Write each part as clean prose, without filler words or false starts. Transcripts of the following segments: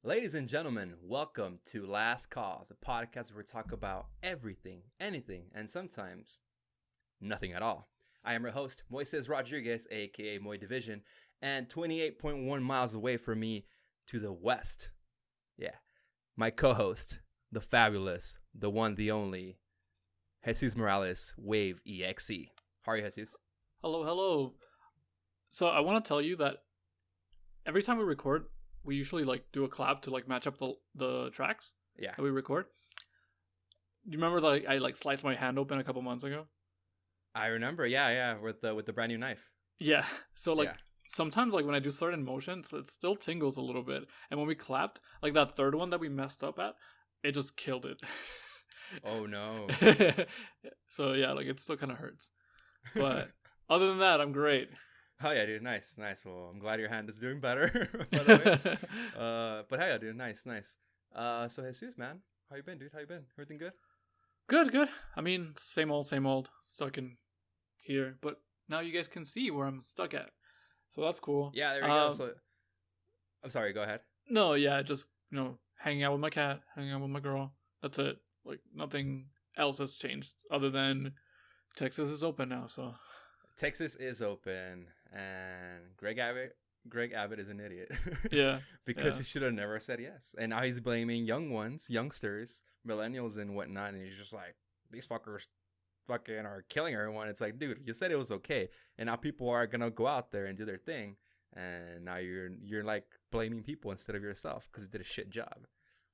Ladies and gentlemen, welcome to Last Call, the podcast where we talk about everything, anything, and sometimes nothing at all. I am your host, Moises Rodriguez, aka Moy Division, and 28.1 miles away from me to the west. Yeah, my co-host, the fabulous, the one, the only, Jesus Morales, Wave EXE. How are you, Jesus? Hello. So I want to tell you that every time we record, we usually do a clap to match up the tracks that we record. Do you remember that I sliced my hand open a couple months ago? I remember, yeah, with the brand new knife. Yeah. So sometimes when I do certain motions, it still tingles a little bit. And when we clapped, that third one that we messed up at, it just killed it. Oh no. So yeah, it still kind of hurts. But other than that, I'm great. Oh yeah, dude, nice. Well, I'm glad your hand is doing better, by the way. But hey, dude, nice. So Jesus, man, how you been, dude? How you been? Everything good? Good. I mean, same old, stuck in here. But now you guys can see where I'm stuck at, so that's cool. Yeah, there we go. So, I'm sorry. Go ahead. No, yeah, just hanging out with my cat, hanging out with my girl. That's it. Nothing else has changed other than Texas is open now. So Texas is open, and Greg Abbott is an idiot. Yeah. Because he should have never said yes. And now he's blaming youngsters, millennials and whatnot, and he's just like, these fuckers fucking are killing everyone. It's like, dude, you said it was okay. And now people are gonna go out there and do their thing. And now you're blaming people instead of yourself because you did a shit job.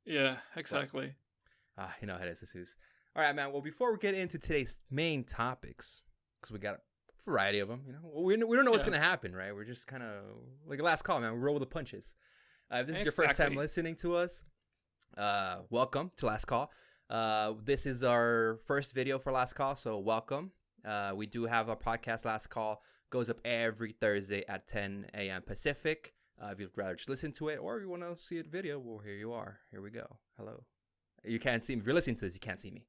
Yeah, exactly. But, you know how it is, Jesus. All right, man. Well, before we get into today's main topics, because we got a variety of them, we don't know what's gonna happen, right? We're just kind of like a last call, man. We roll with the punches. If this is your first time listening to us, welcome to Last Call. This is our first video for Last Call, so welcome. We do have a podcast. Last Call goes up every Thursday at 10 a.m. Pacific. If you'd rather just listen to it, or if you want to see a video, well, here you are. Here we go. Hello. You can't see me. If you're listening to this, you can't see me.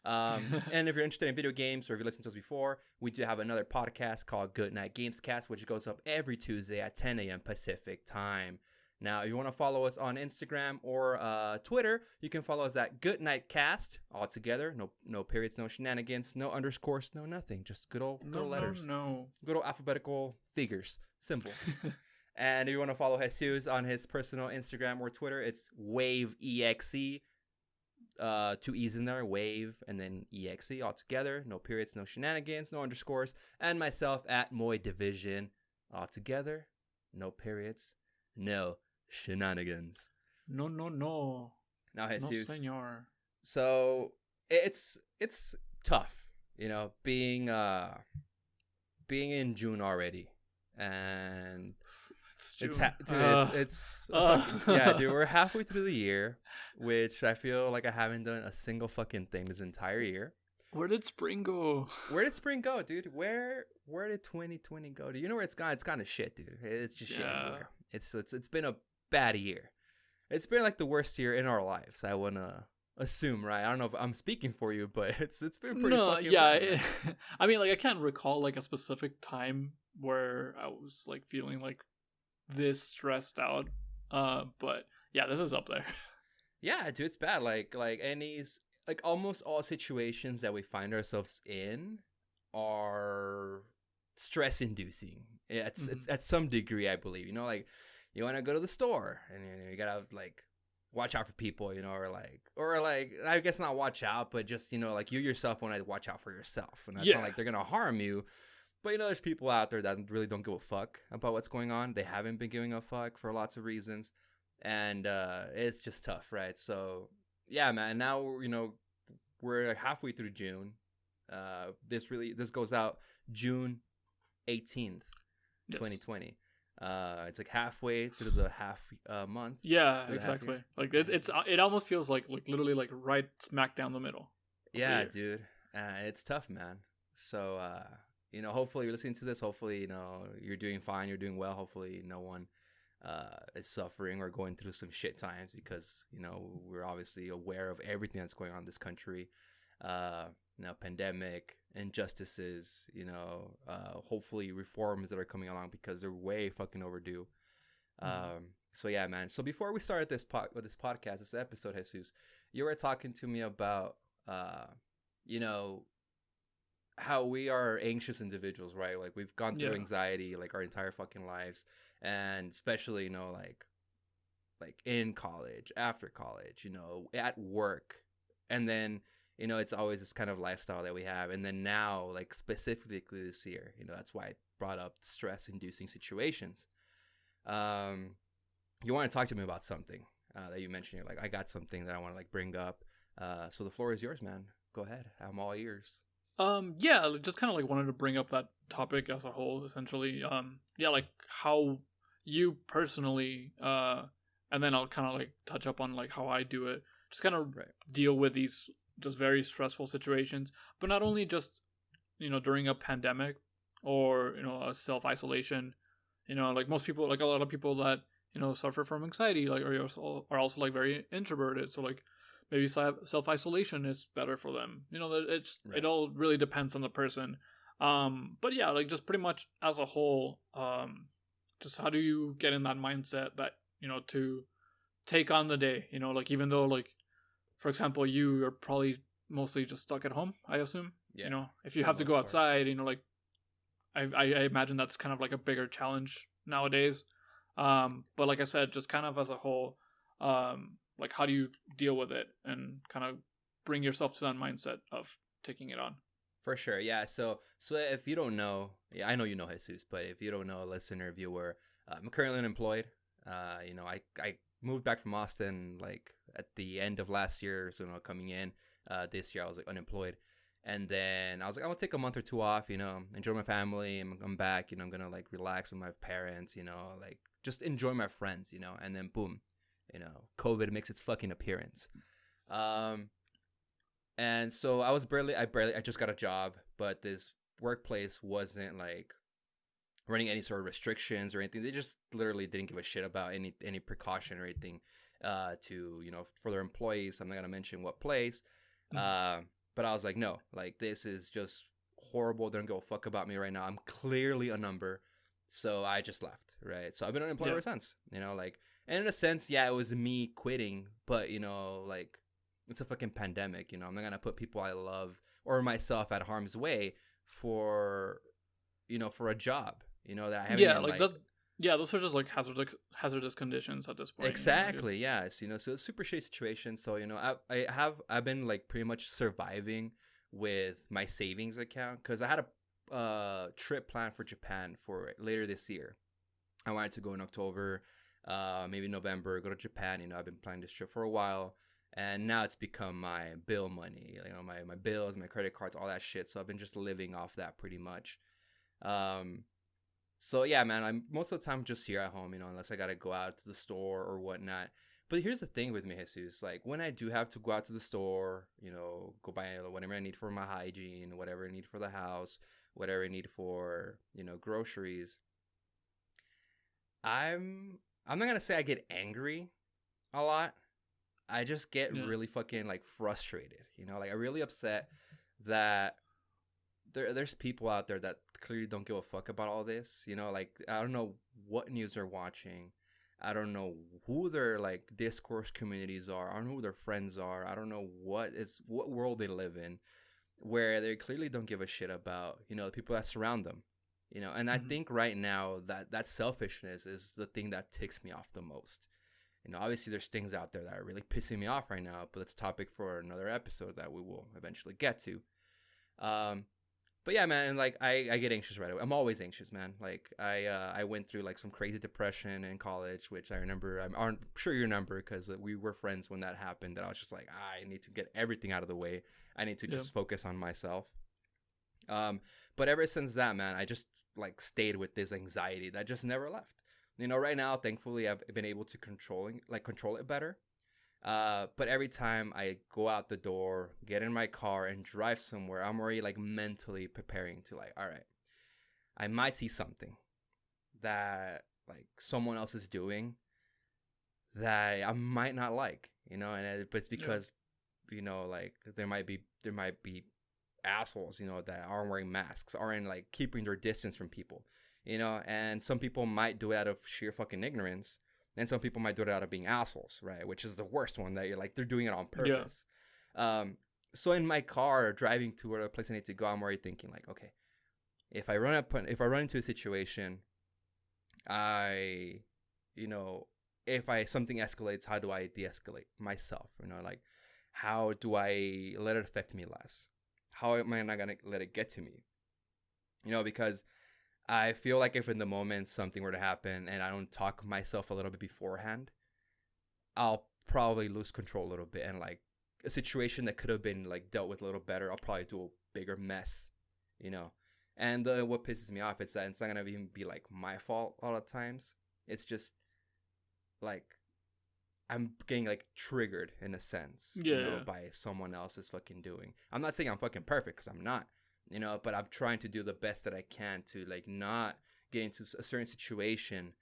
And if you're interested in video games, or if you listened to us before, we do have another podcast called Goodnight, Gamescast, which goes up every Tuesday at 10 a.m. Pacific time. Now, if you want to follow us on Instagram or Twitter, you can follow us at Goodnight Cast all together. No periods, no shenanigans, no underscores, no nothing. Just good old letters. No. Good old alphabetical figures, symbols. And if you want to follow Jesus on his personal Instagram or Twitter, it's Wave EXE. 2 E's in there, Wave, and then EXE all together. No periods, no shenanigans, no underscores. And myself at Moy Division all together. No periods, no shenanigans. No. Now, Jesus. No, senor. So it's tough, being in June already, and It's yeah, dude. We're halfway through the year, which I feel like I haven't done a single fucking thing this entire year. Where did spring go? Where did spring go, dude? Where did 2020 go? Do you know where it's gone? It's gone to shit, dude. It's just shit everywhere. It's been a bad year. It's been the worst year in our lives. I wanna assume, right? I don't know if I'm speaking for you, but it's been pretty. Fucking bad. I mean, I can't recall a specific time where I was feeling this stressed out, but yeah, this is up there. Yeah, dude, it's bad. Almost all situations that we find ourselves in are stress inducing. It's at some degree, I believe. You want to go to the store and you gotta watch out for people, or I guess not watch out, but just you yourself want to watch out for yourself, and that's not they're gonna harm you. But there's people out there that really don't give a fuck about what's going on. They haven't been giving a fuck for lots of reasons, and it's just tough, right? So yeah, man. Now we're halfway through June. This goes out June 18th, 2020 It's halfway through the half month. Yeah, exactly. It almost feels literally right smack down the middle. Yeah, dude. It's tough, man. So hopefully you're listening to this. Hopefully, you're doing fine. You're doing well. Hopefully no one is suffering or going through some shit times, because, we're obviously aware of everything that's going on in this country. Pandemic, injustices, hopefully reforms that are coming along, because they're way fucking overdue. So yeah, man. So before we started with this podcast, this episode, Jesus, you were talking to me about, you know, how we are anxious individuals, right? Like we've gone through anxiety like our entire fucking lives, and especially, like in college, after college, at work, and then it's always this kind of lifestyle that we have, and then now, like specifically this year, that's why I brought up stress-inducing situations. You want to talk to me about something that you mentioned? You're like, I got something that I want to like bring up. So the floor is yours, man. Go ahead. I'm all ears. Yeah, just kind of like wanted to bring up that topic as a whole, essentially. Yeah, like how you personally, and then I'll kind of like touch up on like how I do it. Just kind of deal with these just very stressful situations, but not only just during a pandemic or a self-isolation. Like most people, like a lot of people that suffer from anxiety, like are also like very introverted, so like maybe self-isolation is better for them. It all really depends on the person. But yeah, like just pretty much as a whole, just how do you get in that mindset that to take on the day, like even though, like, for example, you are probably mostly just stuck at home, I assume. If you have to go outside, like I imagine that's kind of like a bigger challenge nowadays. But like I said, just kind of as a whole, like how do you deal with it and kind of bring yourself to that mindset of taking it on? For sure, yeah. So if you don't know, I know Jesus, but if you don't know, listener, viewer, I'm currently unemployed. I moved back from Austin like at the end of last year, so coming in this year I was like unemployed, and then I was like, I'm gonna take a month or two off, enjoy my family, and I'm back, I'm gonna like relax with my parents, like just enjoy my friends, and then boom, COVID makes its fucking appearance. And so I just got a job, but this workplace wasn't like running any sort of restrictions or anything. They just literally didn't give a shit about any precaution or anything to for their employees. I'm not gonna mention what place, but I was like, no, like this is just horrible. They don't give a fuck about me right now. I'm clearly a number, so I just left. Right, so I've been unemployed ever since. Like, and in a sense, yeah, it was me quitting, but like it's a fucking pandemic. I'm not gonna put people I love or myself at harm's way for for a job. That I haven't. Those are just like hazardous conditions at this point. Exactly. Yes. So it's a super shitty situation. So I've been like pretty much surviving with my savings account because I had a trip planned for Japan for later this year. I wanted to go in October, maybe November, go to Japan. I've been planning this trip for a while, and now it's become my bill money. My bills, my credit cards, all that shit. So I've been just living off that pretty much. So yeah, man, I'm most of the time just here at home, unless I gotta go out to the store or whatnot. But here's the thing with me, Jesus. Like when I do have to go out to the store, go buy whatever I need for my hygiene, whatever I need for the house, whatever I need for groceries. I'm not gonna say I get angry a lot. I just get really fucking like frustrated. Like I'm really upset that there's people out there that clearly don't give a fuck about all this. Like I don't know what news they're watching. I don't know who their like discourse communities are. I don't know who their friends are. I don't know what world they live in, where they clearly don't give a shit about the people that surround them. And I think right now that selfishness is the thing that ticks me off the most. Obviously there's things out there that are really pissing me off right now, but it's a topic for another episode that we will eventually get to. But yeah, man, and like I get anxious right away. I'm always anxious, man. Like I went through like some crazy depression in college, which I remember. I'm sure you remember because we were friends when that happened. That I was just like, I need to get everything out of the way. I need to just focus on myself. But ever since that, man, I just like stayed with this anxiety that just never left. Right now, thankfully, I've been able to control it better. But every time I go out the door, get in my car and drive somewhere, I'm already like mentally preparing to like, all right, I might see something that like someone else is doing that I might not like, but it's because, like there might be assholes, that aren't wearing masks, aren't like keeping their distance from people, and some people might do it out of sheer fucking ignorance. And some people might do it out of being assholes, right? Which is the worst one, that you're like, they're doing it on purpose. So in my car driving to a place I need to go, I'm already thinking like, okay, if I run into a situation, if something escalates, how do I de-escalate myself? Like, how do I let it affect me less? How am I not gonna let it get to me? Because I feel like if in the moment something were to happen and I don't talk myself a little bit beforehand, I'll probably lose control a little bit, and like a situation that could have been like dealt with a little better, I'll probably do a bigger mess, And what pisses me off is that it's not gonna even be like my fault all the times. It's just like I'm getting like triggered in a sense, by someone else's fucking doing. I'm not saying I'm fucking perfect, because I'm not, but I'm trying to do the best that I can to like not get into a certain situation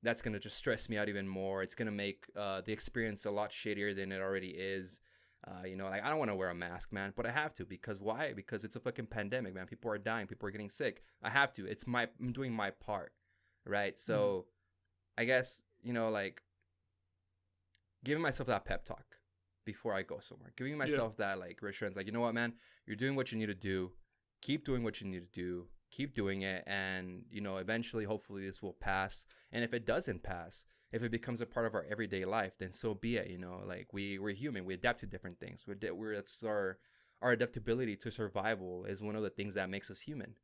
that's going to just stress me out even more. It's going to make the experience a lot shittier than it already is. Like, I don't want to wear a mask, man, but I have to. Because why? Because it's a fucking pandemic, man. People are dying. People are getting sick. I have to. I'm doing my part, right? So I guess, like, giving myself that pep talk before I go somewhere. Giving myself that, like, reassurance. Like, you know what, man? You're doing what you need to do. Keep doing what you need to do. Keep doing it, and eventually, hopefully, this will pass. And if it doesn't pass, if it becomes a part of our everyday life, then so be it. Like, we're human, we adapt to different things. It's our adaptability to survival is one of the things that makes us human.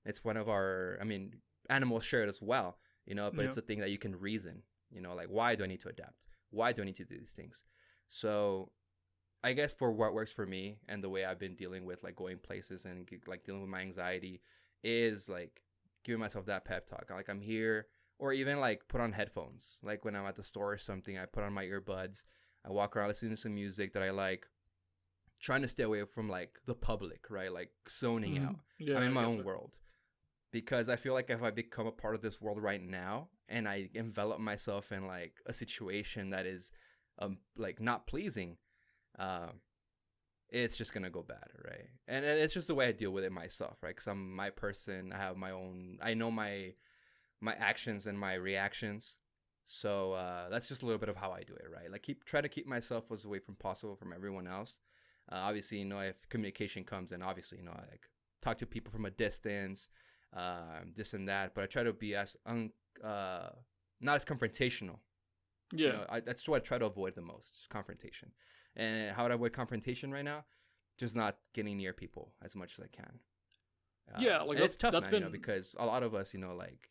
It's one of our. I mean, animals share it as well. But it's a thing that you can reason. Like, why do I need to adapt? Why do I need to do these things? So, I guess for what works for me and the way I've been dealing with like going places and like dealing with my anxiety is like giving myself that pep talk. Like, I'm here, or even like put on headphones. Like when I'm at the store or something, I put on my earbuds. I walk around listening to some music that I like, trying to stay away from like the public, right? Like zoning out. I'm in my own world, because I feel like if I become a part of this world right now and I envelop myself in like a situation that is like not pleasing, it's just gonna go bad, right? And it's just the way I deal with it myself, right? Because I'm my person. I have my own. I know my actions and my reactions. So that's just a little bit of how I do it, right? Like try to keep myself as away from possible from everyone else. Obviously, if communication comes in, obviously, I like talk to people from a distance, this and that. But I try to be as not as confrontational. Yeah, that's what I try to avoid the most, just confrontation. And how do I avoid confrontation right now? Just not getting near people as much as I can. Like it's tough now, because a lot of us, like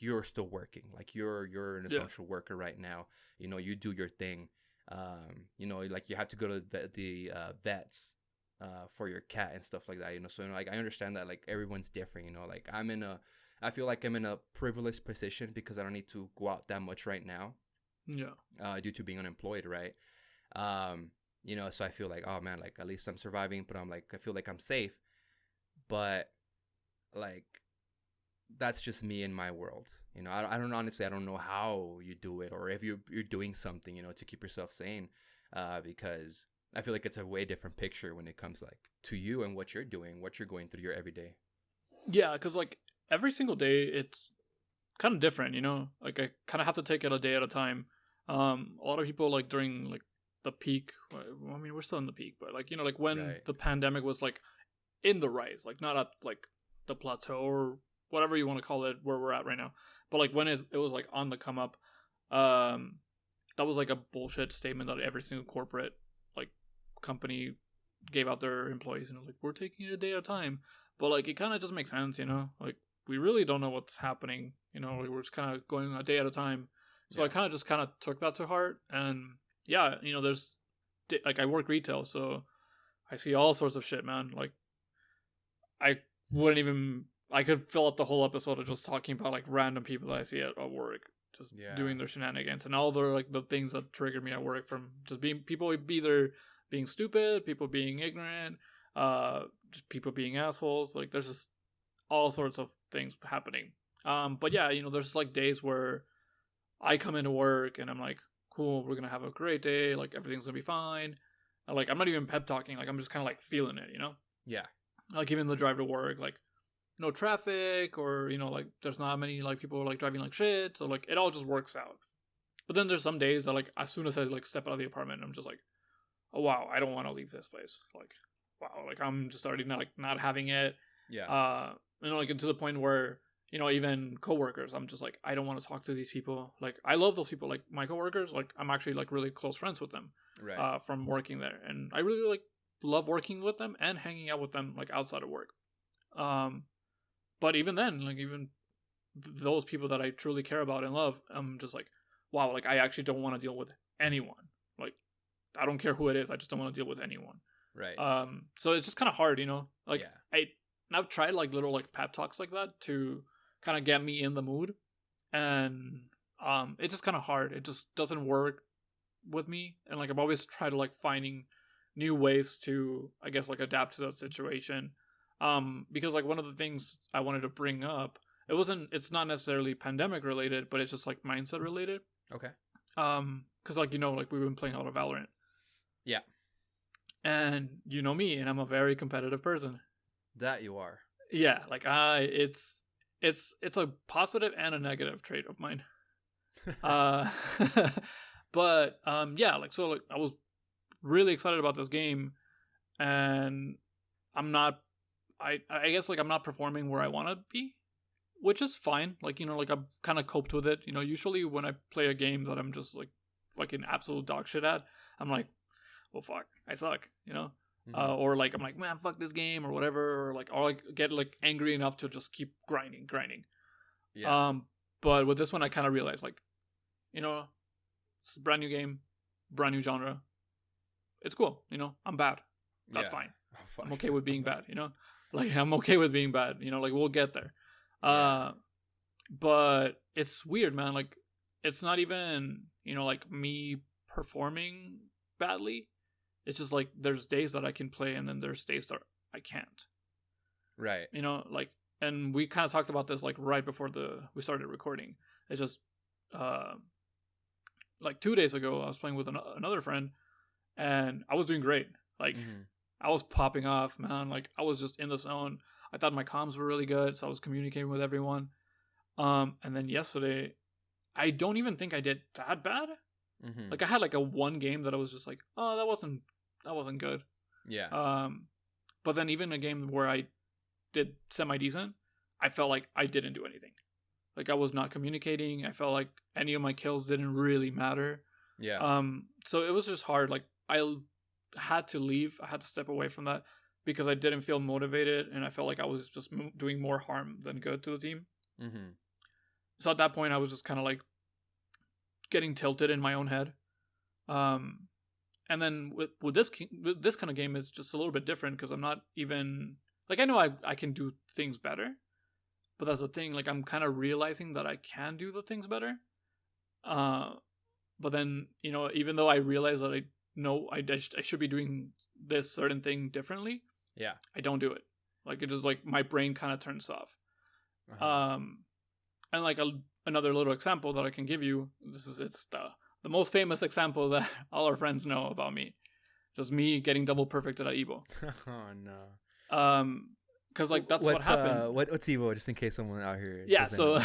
you're still working, like you're an essential worker right now. You do your thing. Like you have to go to the vets for your cat and stuff like that. So like I understand that like everyone's different. Like I feel like I'm in a privileged position because I don't need to go out that much right now. Due to being unemployed, right? So I feel like, oh man, like at least I'm surviving, but I'm like, I feel like I'm safe. But like, that's just me in my world. I don't honestly, I don't know how you do it, or if you're doing something, to keep yourself sane. Because I feel like it's a way different picture when it comes like to you and what you're doing, what you're going through your everyday. Yeah, because like every single day, it's kind of different, like I kind of have to take it a day at a time. A lot of people like during like the peak, I mean, we're still in the peak, but like, like when the pandemic was like in the rise, like not at like the plateau or whatever you want to call it, where we're at right now, but like when it was like on the come up, that was like a bullshit statement that every single corporate like company gave out their employees, like we're taking it a day at a time. But like it kind of doesn't make sense, like we really don't know what's happening, we're just kind of going a day at a time. So I kind of took that to heart. And there's like I work retail, so I see all sorts of shit, man. Like I could fill up the whole episode of just talking about like random people that I see at work just doing their shenanigans and all the like the things that triggered me at work, from just being people either being stupid, people being ignorant, just people being assholes. Like there's just all sorts of things happening. But there's like days where I come into work and I'm like, cool, we're gonna have a great day, like everything's gonna be fine. Like I'm not even pep talking, like I'm just kind of like feeling it, Yeah. Like even the drive to work, like no traffic, or like there's not many like people like driving like shit, so like it all just works out. But then there's some days that like as soon as I like step out of the apartment, I'm just like, oh wow, I don't want to leave this place. Like wow, like I'm just already not having it. Yeah. Like to the point where even coworkers, I'm just like, I don't want to talk to these people. Like I love those people, like my coworkers. Like I'm actually like really close friends with them, right? From working there, and I really like love working with them and hanging out with them like outside of work. But even then, like even those people that I truly care about and love, I'm just like, wow, like I actually don't want to deal with anyone. Like I don't care who it is, I just don't want to deal with anyone. Right. So it's just kind of hard, like yeah. I've tried like little like pep talks like that to kind of get me in the mood, and it's just kind of hard. It just doesn't work with me, and like I've always tried to like finding new ways to, I guess, like adapt to that situation. Because like one of the things I wanted to bring up, it's not necessarily pandemic related, but it's just like mindset related. Okay. Because like like we've been playing a lot of Valorant. Yeah. And you know me, and I'm a very competitive person. That you are. Yeah, like it's a positive and a negative trait of mine. But yeah, like so like I was really excited about this game, and I guess like I'm not performing where I want to be, which is fine. Like like I've kind of coped with it. Usually when I play a game that I'm just like fucking absolute dog shit at, I'm like, well fuck, I suck, Mm-hmm. Or like I'm like, man, fuck this game or whatever, or like get like angry enough to just keep grinding. Yeah. But with this one, I kind of realized like, it's a brand new game, brand new genre. It's cool, I'm bad. That's fine. Oh, I'm okay with being bad, like I'm okay with being bad, like we'll get there. Yeah. But it's weird, man. Like it's not even, like me performing badly. It's just like there's days that I can play, and then there's days that I can't. Right. Like, and we kind of talked about this like right before we started recording. It's just like 2 days ago, I was playing with another friend, and I was doing great. Like I was popping off, man. Like I was just in the zone. I thought my comms were really good, so I was communicating with everyone. And then yesterday, I don't even think I did that bad. Like I had like a one game that I was just like, oh, that wasn't good. Yeah. But then even a game where I did semi-decent, I felt like I didn't do anything. Like I was not communicating. I felt like any of my kills didn't really matter. Yeah. So it was just hard. Like I had to leave. I had to step away from that because I didn't feel motivated, and I felt like I was just doing more harm than good to the team. So at that point, I was just kind of like getting tilted in my own head. And then with this kind of game, it's just a little bit different because I'm not even like, I know I can do things better, but that's the thing. Like I'm kind of realizing that I can do the things better. But then even though I realize that I know I should be doing this certain thing differently, yeah, I don't do it. Like it just like my brain kind of turns off. And like another little example that I can give you, it's the most famous example that all our friends know about me. Just me getting double perfected at Evo. Oh no. Because like that's what happened. What's Evo? Just in case someone out here. Yeah. So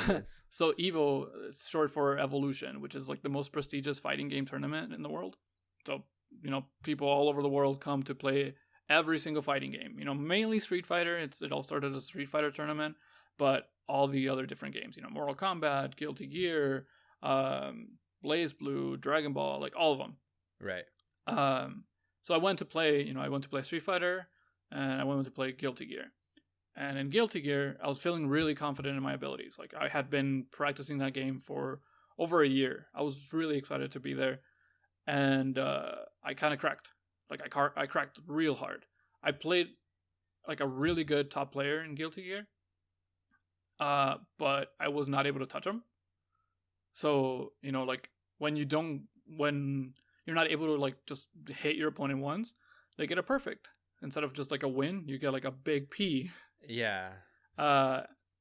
so Evo, it's short for Evolution, which is like the most prestigious fighting game tournament in the world. So people all over the world come to play every single fighting game. Mainly Street Fighter. It all started as a Street Fighter tournament, but all the other different games. Mortal Kombat, Guilty Gear, Blaze Blue, Dragon Ball, like all of them. Right. So I went to play, Street Fighter, and I went to play Guilty Gear. And in Guilty Gear, I was feeling really confident in my abilities. Like I had been practicing that game for over a year. I was really excited to be there. And I kind of cracked. Like I cracked real hard. I played like a really good top player in Guilty Gear. But I was not able to touch him. So, like when you're not able to like just hit your opponent once, they get a perfect. Instead of just like a win, you get like a big P. Yeah.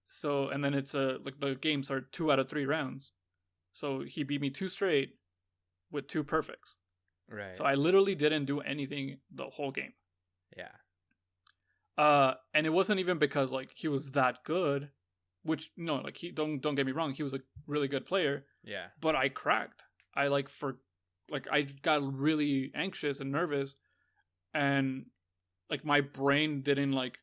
So, and then it's like the games are 2 out of 3 rounds. So he beat me 2 straight with 2 perfects. Right. So I literally didn't do anything the whole game. Yeah. And it wasn't even because like he was that good, which no, like he don't get me wrong, he was a really good player. Yeah. But I cracked. I I got really anxious and nervous, and like my brain didn't like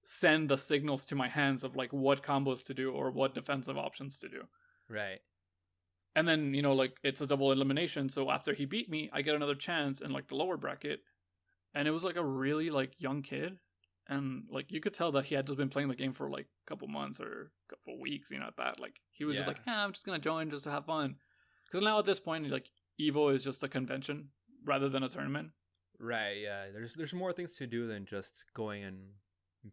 send the signals to my hands of like what combos to do or what defensive options to do. Right. And then, like it's a double elimination. So after he beat me, I get another chance in like the lower bracket. And it was like a really like young kid. And like you could tell that he had just been playing the game for like a couple months or a couple weeks, at that. Like he was just like, I'm just going to join just to have fun. Because now at this point, like Evo is just a convention rather than a tournament. Right, yeah. There's more things to do than just going and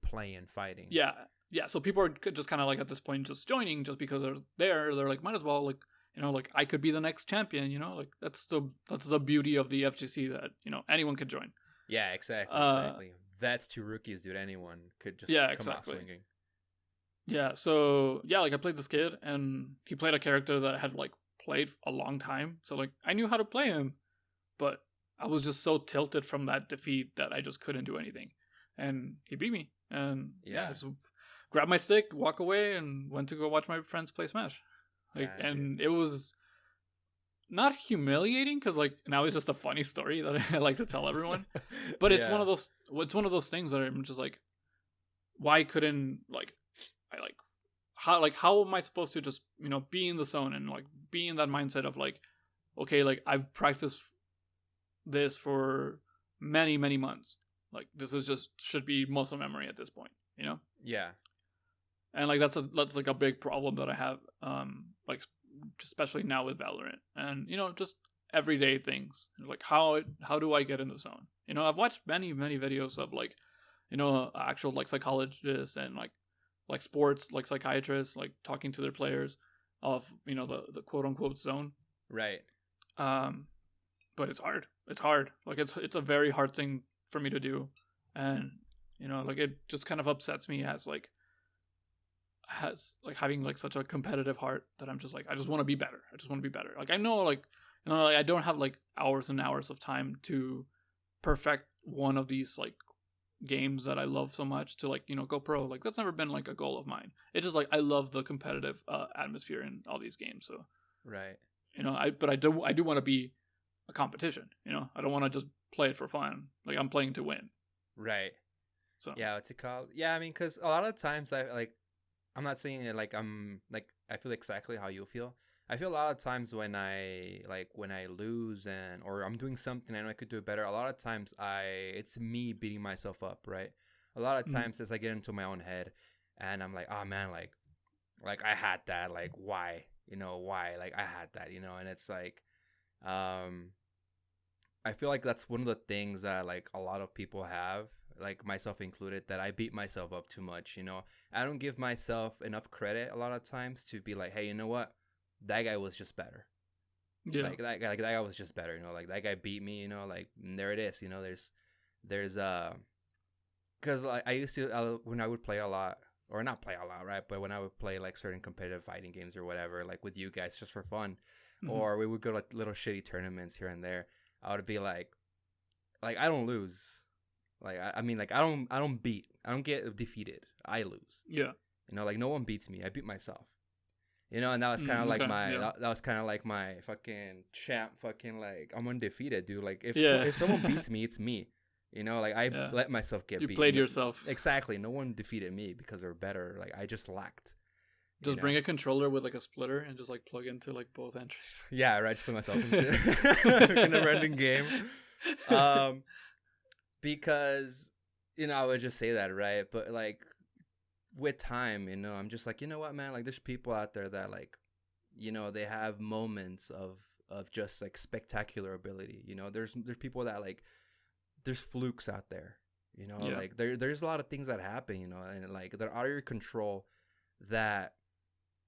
playing and fighting. Yeah. Yeah, so people are just kind of like at this point just joining just because they're there. They're like, might as well, like, like I could be the next champion, like that's the beauty of the FGC that, anyone could join. Yeah, exactly. Vets to rookies, dude. Anyone could just come out swinging. Yeah, so yeah, like I played this kid and he played a character that I had like played a long time. So like I knew how to play him, but I was just so tilted from that defeat that I just couldn't do anything. And he beat me. And I just grabbed my stick, walk away, and went to go watch my friends play Smash. Like, and it was not humiliating because like now it's just a funny story that I like to tell everyone. But it's one of those things that I'm just like, why couldn't how am I supposed to just be in the zone and like be in that mindset of like, okay, like I've practiced this for many months. Like this is just should be muscle memory at this point, Yeah. And like that's like a big problem that I have, like especially now with Valorant, and just everyday things like how do I get in the zone? I've watched many videos of like, actual like psychologists and like sports like psychiatrists like talking to their players of the quote unquote zone. Right. But it's hard. It's hard. Like it's a very hard thing for me to do, and like it just kind of upsets me as having like such a competitive heart that I'm just like I just want to be better. Like I know like like I don't have like hours and hours of time to perfect one of these like games that I love so much to like go pro. Like that's never been like a goal of mine. It's just like I love the competitive atmosphere in all these games. So right. I do want to be a competition. I don't want to just play it for fun. Like I'm playing to win. Right. So yeah, what's it called? Yeah, I mean, because a lot of times I'm not saying it like I'm like I feel exactly how you feel. I feel a lot of times when I lose or I'm doing something I know I could do it better. A lot of times it's me beating myself up, right? A lot of times as I get into my own head and I'm like, oh man, like I had that, like why, why, like I had that, and it's like, I feel like that's one of the things that like a lot of people have, like myself included, that I beat myself up too much. I don't give myself enough credit a lot of times to be like, hey, you know what? That guy was just better. Yeah. Like that guy was just better. Like that guy beat me. Like there it is. There's because I used to when I would play a lot, or not play a lot, right? But when I would play like certain competitive fighting games or whatever, like with you guys just for fun, or we would go to like little shitty tournaments here and there. I would be like I don't lose. Like I mean, like I don't get defeated. I lose. Yeah. Like no one beats me. I beat myself. And that was kind of like that was kind of like my fucking champ. Fucking like I'm undefeated, dude. Like if someone beats me, it's me. Like I let myself get beat. You played yourself. Exactly. No one defeated me because they're better. Like I just lacked. Just bring a controller with like a splitter and just like plug into like both entries. Yeah, right. Just put myself in a random game. Because I would just say that, right? But like with time, I'm just like, you know what, man? Like there's people out there that like, they have moments of just like spectacular ability. There's people that like there's flukes out there. Like there's a lot of things that happen, and like they're out of your control that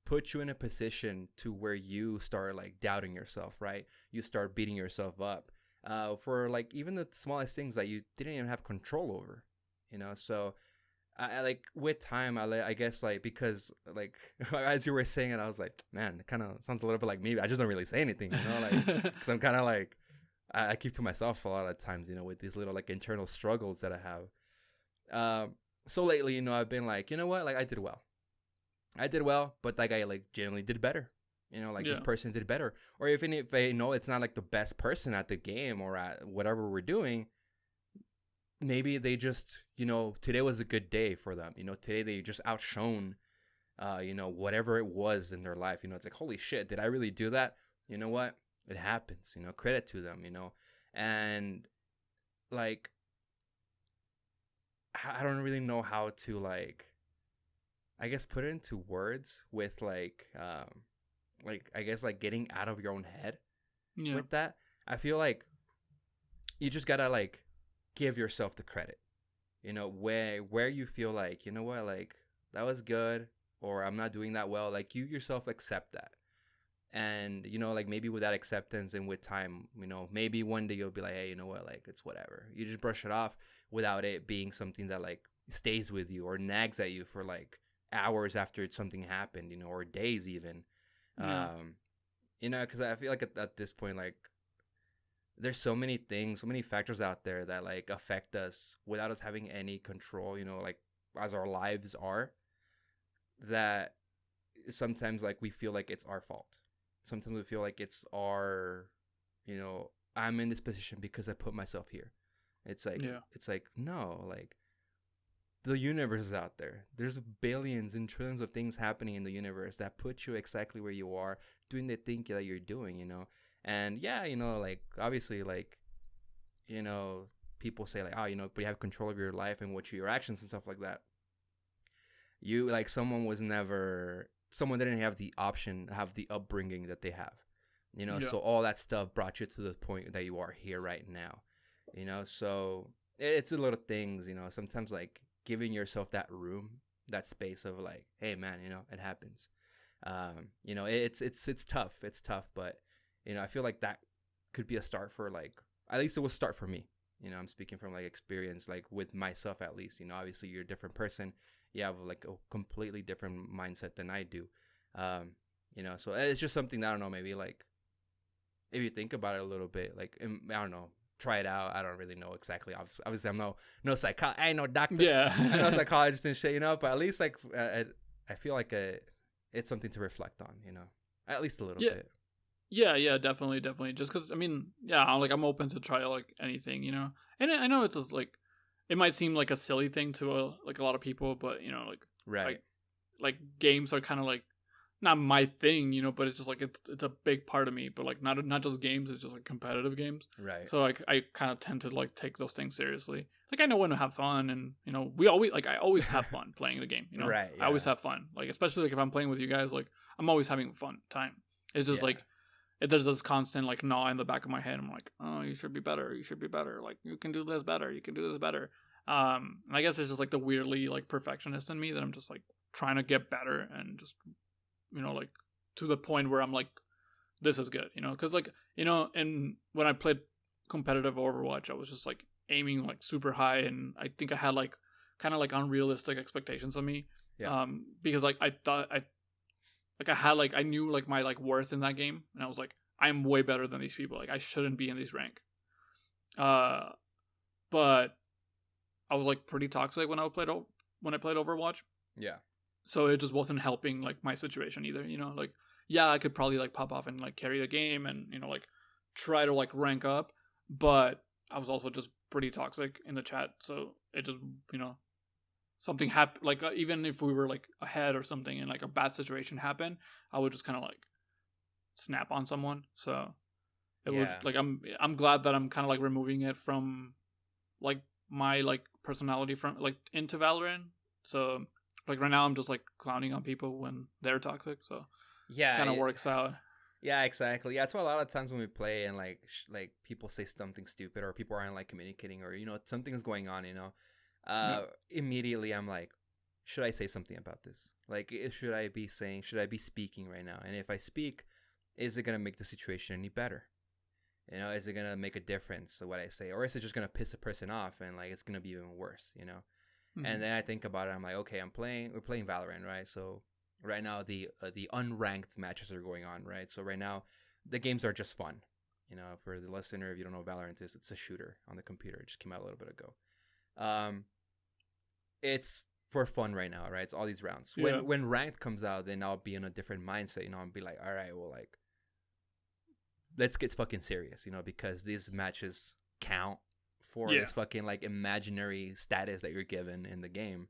put you in a position to where you start like doubting yourself, right? You start beating yourself up for like even the smallest things that you didn't even have control over, so I like with time I guess like because like as you were saying it, I was like, man, it kind of sounds a little bit like me. I just don't really say anything, like because I'm kind of like I keep to myself a lot of times, with these little like internal struggles that I have. So lately, I've been like, you know what, like I did well, but like I like generally did better. Like this person did better. Or even if I know it's not like the best person at the game or at whatever we're doing, maybe they just, today was a good day for them. Today they just outshone, whatever it was in their life. It's like, holy shit, did I really do that? You know what? It happens, credit to them, and like, I don't really know how to like, I guess put it into words with like I guess like getting out of your own head with that. I feel like you just gotta like give yourself the credit, where you feel like, you know what, like that was good, or I'm not doing that well. Like you yourself accept that. And, like maybe with that acceptance and with time, maybe one day you'll be like, hey, you know what, like it's whatever. You just brush it off without it being something that like stays with you or nags at you for like hours after something happened, or days even. Because I feel like at this point, like there's so many things, so many factors out there that like affect us without us having any control, like as our lives are, that sometimes like we feel like it's our fault. Sometimes we feel like it's our, I'm in this position because I put myself here. It's like, no, like the universe is out there. There's billions and trillions of things happening in the universe that put you exactly where you are, doing the thing that you're doing, And yeah, like obviously like, people say like, oh, but you have control of your life and your actions and stuff like that. You like someone didn't have the option, have the upbringing that they have, so all that stuff brought you to the point that you are here right now, so it's a little things, sometimes like giving yourself that room, that space of like, hey man, it happens. It's tough, but I feel like that could be a start for like, at least it will start for me. I'm speaking from like experience, like with myself at least. Obviously you're a different person. You have like a completely different mindset than I do. So it's just something that I don't know, maybe like if you think about it a little bit, like I don't know, try it out. I don't really know exactly. Obviously I'm no psychologist. I ain't no doctor. Yeah. I'm no psychologist and shit, but at least like I feel like it's something to reflect on, at least a little bit. Yeah, definitely. Just because, I mean, like I'm open to try like anything, and I know it's just like, it might seem like a silly thing to like a lot of people, but like, right, like games are kind of like not my thing, but it's just like it's a big part of me. But like not just games, it's just like competitive games, right? So like I kind of tend to like take those things seriously. Like I know when to have fun, and we always like I always have fun playing the game. Right? Yeah. I always have fun. Like especially like if I'm playing with you guys, like I'm always having a fun time. It's just like, if there's this constant like gnaw in the back of my head, I'm like, oh, you should be better. Like you can do this better. You can do this better. I guess it's just like the weirdly like perfectionist in me that I'm just like trying to get better and just, like to the point where I'm like, this is good, because like, and when I played competitive Overwatch, I was just like aiming like super high, and I think I had like kind of like unrealistic expectations of me. Because like I thought I knew like my like worth in that game, and I was like, I'm way better than these people. Like I shouldn't be in this rank. But I was like pretty toxic when I played Overwatch. Yeah. So it just wasn't helping like my situation either. Like I could probably like pop off and like carry the game and like try to like rank up, but I was also just pretty toxic in the chat. So it just something happened, like even if we were like ahead or something and like a bad situation happened, I would just kind of like snap on someone. So it was like I'm glad that I'm kind of like removing it from like my like personality from like into Valorant. So like right now I'm just like clowning on people when they're toxic. So kind of works out. Yeah, exactly. Yeah, that's why a lot of times when we play and like people say something stupid or people aren't like communicating or something's going on, immediately I'm like, should I say something about this? Like, should I be speaking right now? And if I speak, is it gonna make the situation any better? Is it gonna make a difference of what I say, or is it just gonna piss a person off and like it's gonna be even worse? Mm-hmm. And then I think about it. I'm like, okay, we're playing Valorant, right? So right now the unranked matches are going on, right? So right now the games are just fun. For the listener, if you don't know what Valorant is, it's a shooter on the computer. It just came out a little bit ago. it's for fun right now, right? It's all these rounds. Yeah. When ranked comes out, then I'll be in a different mindset, you know, I'll be like, all right, well, like, let's get fucking serious, you know, because these matches count for this fucking like imaginary status that you're given in the game.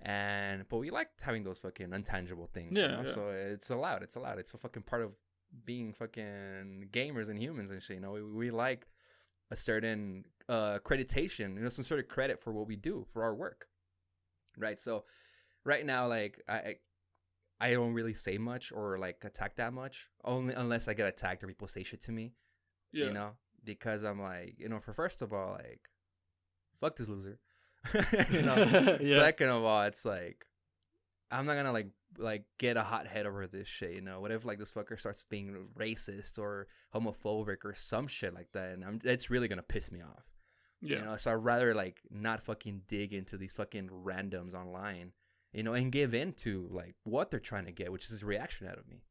But we like having those fucking intangible things, you know? So it's allowed. It's a fucking part of being fucking gamers and humans and shit, you know. We like a certain accreditation, you know, some sort of credit for what we do, for our work, right? So right now, like, I don't really say much or like attack that much, only unless I get attacked or people say shit to me, you know, because I'm like, you know, for first of all, like, fuck this loser. You know. Second of all, it's like, I'm not gonna like get a hot head over this shit, you know. What if like this fucker starts being racist or homophobic or some shit like that, and it's really gonna piss me off. You know, so I'd rather like not fucking dig into these fucking randoms online, you know, and give in to like what they're trying to get, which is a reaction out of me.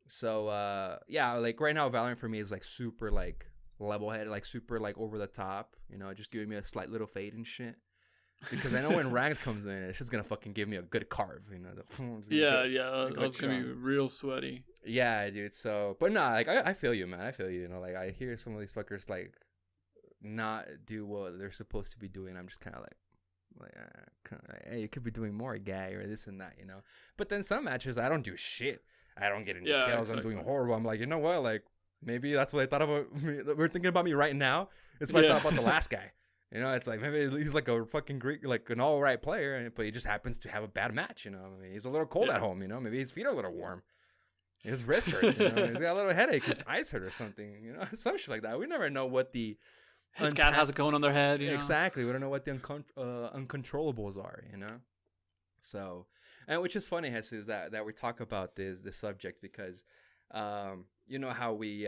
So yeah, like right now Valorant for me is like super like level-headed, like super like over the top, you know, just giving me a slight little fade and shit, because I know when ranked comes in, it's just gonna fucking give me a good carve, you know. That's gonna be real sweaty. Yeah, dude. So, but nah, like I feel you, man. I feel you. You know, like I hear some of these fuckers like not do what they're supposed to be doing. I'm just kind of like, hey, you could be doing more, guy, or this and that, you know. But then some matches, I don't do shit. I don't get any kills. Exactly. I'm doing horrible. I'm like, you know what? Like, maybe that's what I thought about me. We're thinking about me right now. It's what I thought about the last guy. You know, it's like maybe he's like a fucking Greek, like an all right player, but he just happens to have a bad match. You know, I mean, he's a little cold at home. You know, maybe his feet are a little warm. His wrist hurts. You know, he's got a little headache. His eyes hurt or something. You know, some shit like that. We never know what the his cat has a cone on their head. You know? Exactly. We don't know what the uncontrollables are. You know, so and which is funny, Jesus, that we talk about this subject because, you know how we.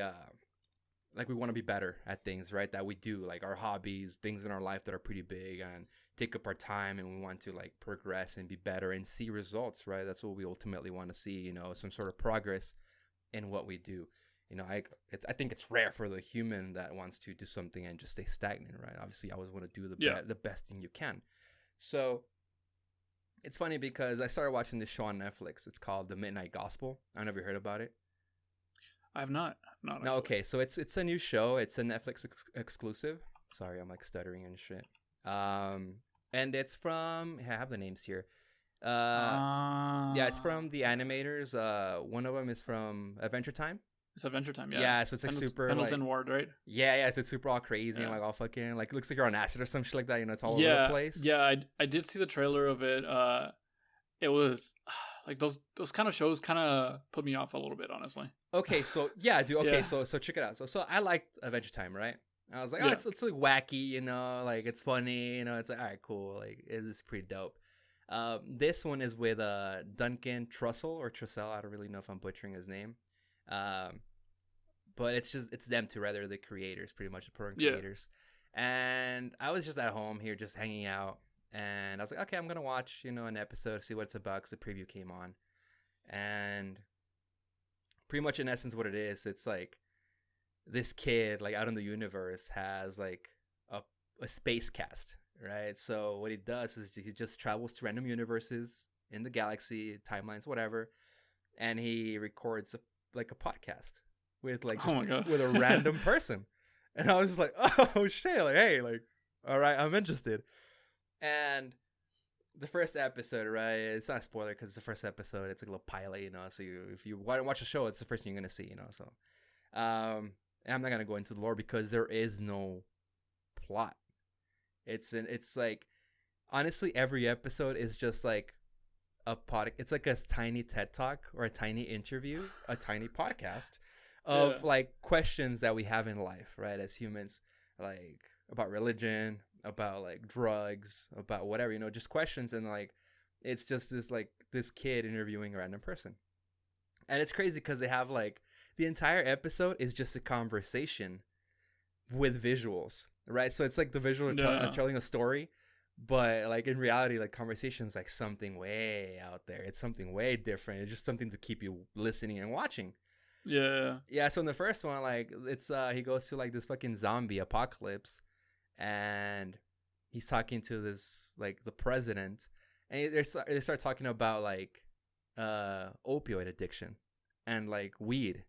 Like we want to be better at things, right? That we do, like our hobbies, things in our life that are pretty big and take up our time, and we want to like progress and be better and see results, right? That's what we ultimately want to see, you know, some sort of progress in what we do. You know, I think it's rare for the human that wants to do something and just stay stagnant, right? Obviously, you always want to do the best thing you can. So it's funny because I started watching this show on Netflix. It's called The Midnight Gospel. I don't know if you heard about it. I have not. No, okay. So it's a new show. It's a Netflix exclusive. Sorry, I'm like stuttering and shit. And it's from. I have the names here. Yeah, it's from the animators. One of them is from Adventure Time. It's Adventure Time, yeah. Yeah, so it's like super Pendleton like, Ward, right? Yeah, so it's super all crazy and like all fucking like looks like you're on acid or some shit like that. You know, it's all over the place. Yeah, I did see the trailer of it. It was like those kind of shows kind of put me off a little bit, honestly. Okay, so yeah, dude. Okay, so check it out. So I liked Adventure Time, right? I was like, it's like wacky, you know, like it's funny, you know. It's like, all right, cool, like it is pretty dope. This one is with Duncan Trussell or Trussell. I don't really know if I'm butchering his name. But it's them two, rather the creators, pretty much the program creators. And I was just at home here, just hanging out. And I was like, okay, I'm going to watch, you know, an episode, see what it's about, because the preview came on. And pretty much in essence what it is, it's like this kid, like out in the universe, has like a space cast, right? So what he does is he just travels to random universes in the galaxy, timelines, whatever. And he records a podcast with like with a random person. And I was just like, oh shit, like, hey, like, all right, I'm interested. And the first episode, right? It's not a spoiler because it's the first episode. It's like a little pilot, you know. So if you watch the show, it's the first thing you're gonna see, you know. So, and I'm not gonna go into the lore because there is no plot. It's like, honestly, every episode is just like a it's like a tiny TED Talk or a tiny interview, a tiny podcast of like questions that we have in life, right? As humans, like about religion, about like drugs, about whatever, you know, just questions. And like it's just this kid interviewing a random person, and it's crazy because they have like the entire episode is just a conversation with visuals, right? So it's like the visual telling a story, but like in reality, like conversation's like something way out there. It's something way different. It's just something to keep you listening and watching. Yeah. So in the first one, like it's he goes to like this fucking zombie apocalypse. And he's talking to this like the president, and they start talking about like opioid addiction and like weed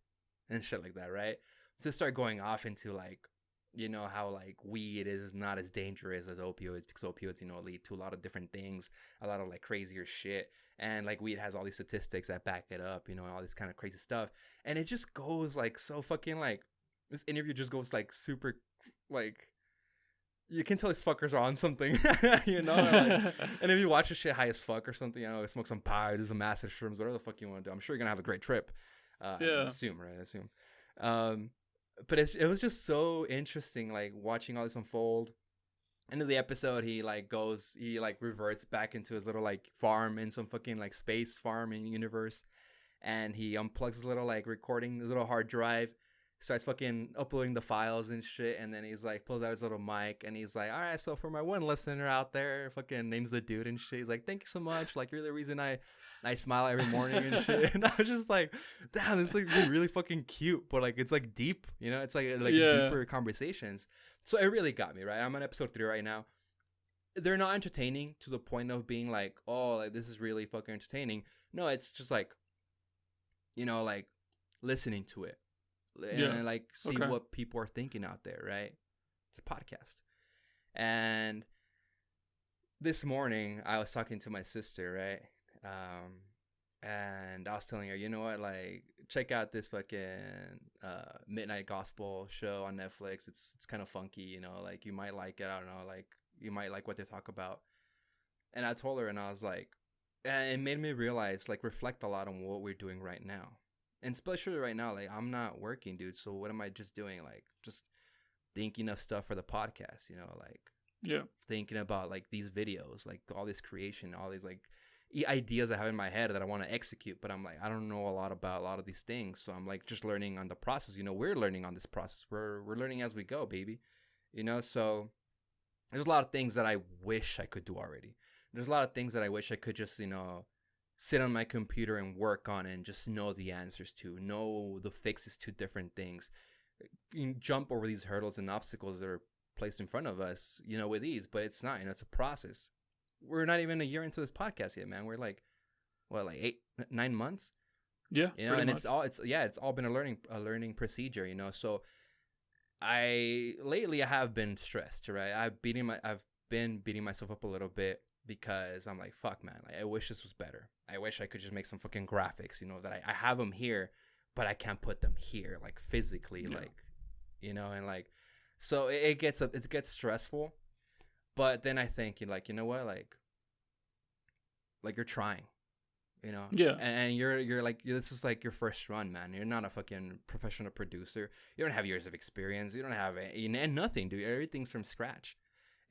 and shit like that, right? To start going off into like, you know, how like weed is not as dangerous as opioids, because opioids, you know, lead to a lot of different things, a lot of like crazier shit, and like weed has all these statistics that back it up, you know, all this kind of crazy stuff. And it just goes like so fucking like, this interview just goes like super like, you can tell these fuckers are on something, you know. And if you watch this shit high as fuck or something, you know, smoke some pie, do some massive shrooms, whatever the fuck you want to do, I'm sure you're gonna have a great trip. I assume. But it was just so interesting, like watching all this unfold. End of the episode, he like reverts back into his little like farm in some fucking like space farm in universe, and he unplugs his little like recording, his little hard drive, starts fucking uploading the files and shit, and then he's like pulls out his little mic and he's like, all right, so for my one listener out there, fucking names the dude and shit, he's like, thank you so much, like you're the reason I smile every morning and shit. And I was just like, damn, this is like really fucking cute, but like it's like deep, you know, it's like deeper conversations. So it really got me, right? I'm on episode 3 right now. They're not entertaining to the point of being like, oh, like this is really fucking entertaining. No, it's just like, you know, like listening to it and like see what people are thinking out there, right? It's a podcast. And this morning I was talking to my sister, right? And I was telling her, you know what, like check out this fucking midnight gospel show on Netflix. It's kind of funky, you know, like you might like it. I don't know, like you might like what they talk about. And I told her, and I was like, and it made me realize, like, reflect a lot on what we're doing right now. And especially right now, like I'm not working, dude, so what am I just doing? Like just thinking of stuff for the podcast, you know, like thinking about like these videos, like all this creation, all these like ideas I have in my head that I want to execute, but I'm like, I don't know a lot about a lot of these things, so I'm like just learning on the process. You know, we're learning on this process. We're learning as we go, baby. You know, so there's a lot of things that I wish I could do already. There's a lot of things that I wish I could just, you know, sit on my computer and work on and just know the answers to, know the fixes to different things, you jump over these hurdles and obstacles that are placed in front of us, you know, with ease. But it's not, you know, it's a process. We're not even a year into this podcast yet, man. We're like, what, like 9 months? Yeah, you know, and much. it's all been a learning procedure, you know. So lately I have been stressed, right? I've been beating myself up a little bit because I'm like, fuck, man, like, I wish this was better. I wish I could just make some fucking graphics, you know, that I have them here, but I can't put them here, like physically, like, you know, and like, so it gets stressful. But then I think, you're like, you know what, like you're trying, you know, and you're like, this is like your first run, man. You're not a fucking professional producer. You don't have years of experience. You don't have and nothing, dude. Everything's from scratch,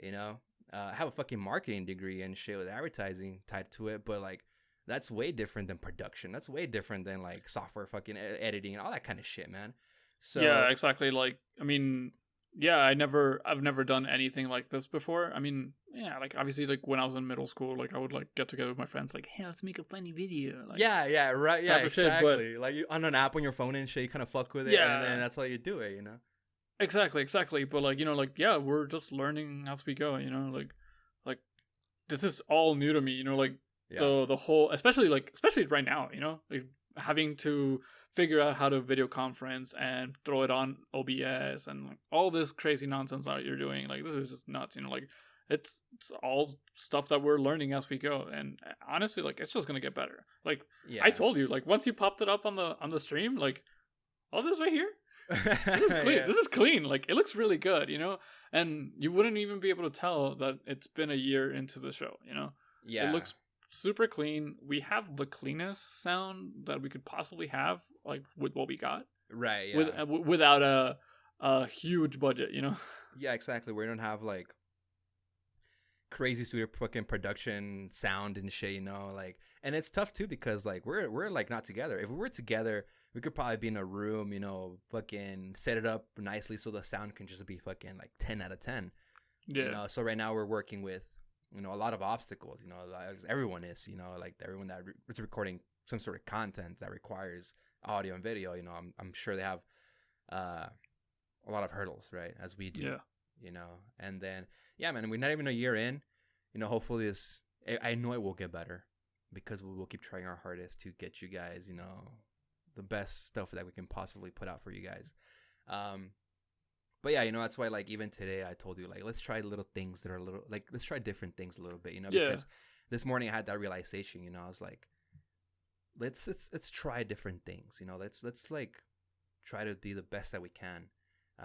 you know. I have a fucking marketing degree and shit with advertising tied to it, but like that's way different than production. That's way different than like software fucking editing and all that kind of shit, man. So yeah, exactly. Like, I mean, yeah, I've never done anything like this before. I mean, yeah, like obviously, like when I was in middle school, like I would like get together with my friends, like, hey, let's make a funny video. Like, right, yeah, exactly. Shit, like you, on an app on your phone and shit, you kind of fuck with it, and then that's how you do it, you know. Exactly. But like, you know, like, yeah, we're just learning as we go, you know, like this is all new to me, you know, like the whole, especially right now, you know, like having to figure out how to video conference and throw it on OBS and like all this crazy nonsense that you're doing. Like, this is just nuts, you know, like it's all stuff that we're learning as we go. And honestly, like, it's just going to get better. Like I told you, like once you popped it up on the stream, like all this right here, this is clean. This is clean. Like it looks really good, you know, and you wouldn't even be able to tell that it's been a year into the show, you know. It looks super clean. We have the cleanest sound that we could possibly have, like with what we got, right? Yeah. Without a huge budget, you know. Yeah, exactly. We don't have like crazy studio fucking production sound and shit, you know, like, and it's tough too because like we're like not together. If we were together, we could probably be in a room, you know, fucking set it up nicely so the sound can just be fucking like 10 out of 10. Yeah. You know, so right now we're working with, you know, a lot of obstacles, you know, like everyone is, you know, like everyone that is recording some sort of content that requires audio and video, you know, I'm sure they have a lot of hurdles, right, as we do. And then, yeah, man, we're not even a year in. Hopefully I know it will get better because we will keep trying our hardest to get you guys, the best stuff that we can possibly put out for you guys. But yeah, that's why, like, even today I told you, like, let's try little things that are let's try different things a little bit, because this morning I had that realization, I was like, let's try different things, let's like try to be the best that we can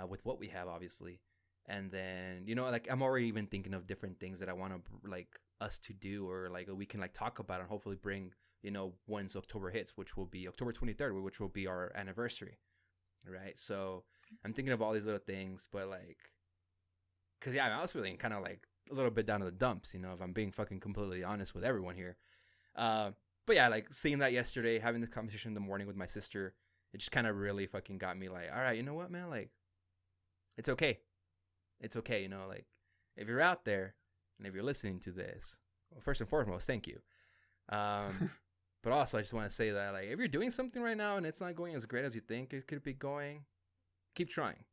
with what we have, obviously. And then, like, I'm already even thinking of different things that I want to, like, us to do, or like we can like talk about and hopefully bring, once October hits, which will be October 23rd, which will be our anniversary, right? So I'm thinking of all these little things, but like, cause yeah, I was feeling kind of like a little bit down to the dumps, if I'm being fucking completely honest with everyone here. But yeah, like seeing that yesterday, having this conversation in the morning with my sister, it just kind of really fucking got me like, all right, you know what, man? Like, it's okay. It's okay, like, if you're out there and if you're listening to this, well, first and foremost, thank you. But also, I just want to say that, like, if you're doing something right now and it's not going as great as you think it could be going, keep trying.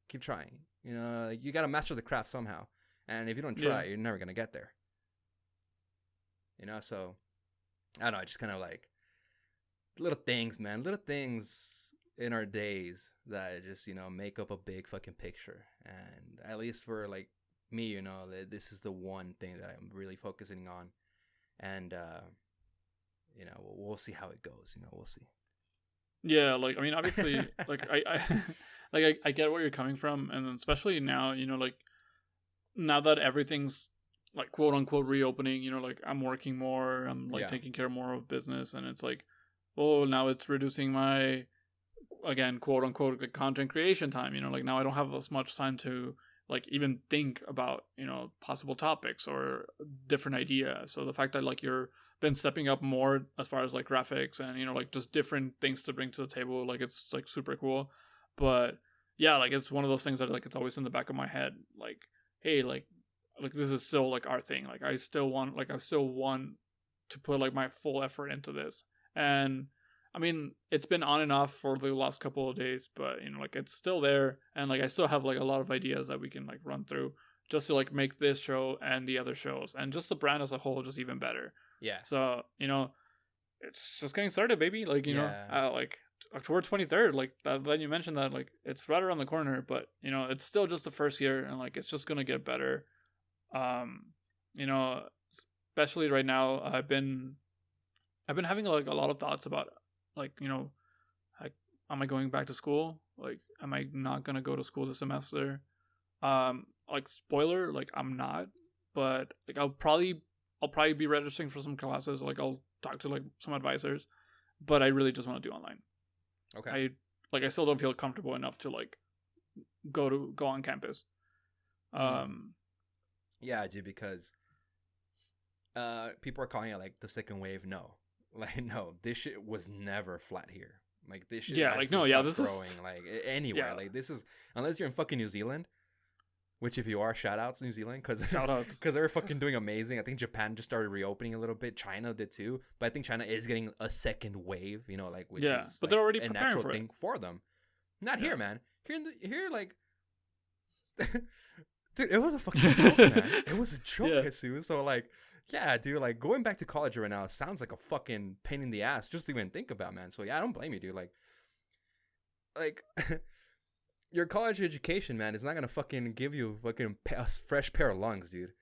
Keep trying. You got to master the craft somehow. And if you don't try, you're never going to get there. So, I don't know, I just kind of like little things, man. Little things in our days that just, make up a big fucking picture. And at least for, like, me, this is the one thing that I'm really focusing on. And, we'll see how it goes. We'll see. Yeah, like, I mean, obviously, like, I get where you're coming from. And especially now, like, now that everything's, like, quote unquote reopening, like, I'm working more, I'm, like, taking care more of business. And it's like, oh, now it's reducing my, again, quote unquote, like, content creation time. Like, now I don't have as much time to, like, even think about, possible topics or different ideas. So the fact that, like, you're been stepping up more as far as, like, graphics and, like, just different things to bring to the table, like, it's, like, super cool. But yeah, like, it's one of those things that, like, it's always in the back of my head, like, hey, like this is still, like, our thing. Like, I still want to put, like, my full effort into this. And I mean, it's been on and off for the last couple of days, but, like, it's still there. And, like, I still have, like, a lot of ideas that we can, like, run through just to, like, make this show and the other shows and just the brand as a whole just even better. Yeah. So, it's just getting started, baby. Like, like October 23rd, like, then you mentioned that, like, it's right around the corner, but, it's still just the first year and, like, it's just going to get better. Especially right now, I've been having, like, a lot of thoughts about, like, like, am I going back to school? Like, am I not going to go to school this semester? Like, spoiler, like, I'm not, but, like, I'll probably be registering for some classes. Like, I'll talk to, like, some advisors, but I really just want to do online. Okay. I still don't feel comfortable enough to, like, go on campus. Yeah, dude, because people are calling it, like, the second wave. No, like, no, this shit was never flat here. Like, this shit, this growing, is like anywhere. Like, this is, unless you're in fucking New Zealand, which, if you are, shout outs New Zealand, because they're fucking doing amazing. I think Japan just started reopening a little bit. China did too, but I think China is getting a second wave. Like, which is, but like, they're already a preparing natural for thing for them. Not here, man. Here, like, dude, it was a fucking joke, man. It was a joke, Jesus. So, like, yeah, dude, like, going back to college right now sounds like a fucking pain in the ass just to even think about, man. So yeah, I don't blame you, dude. Like. Your college education, man, is not gonna fucking give you a fresh pair of lungs, dude.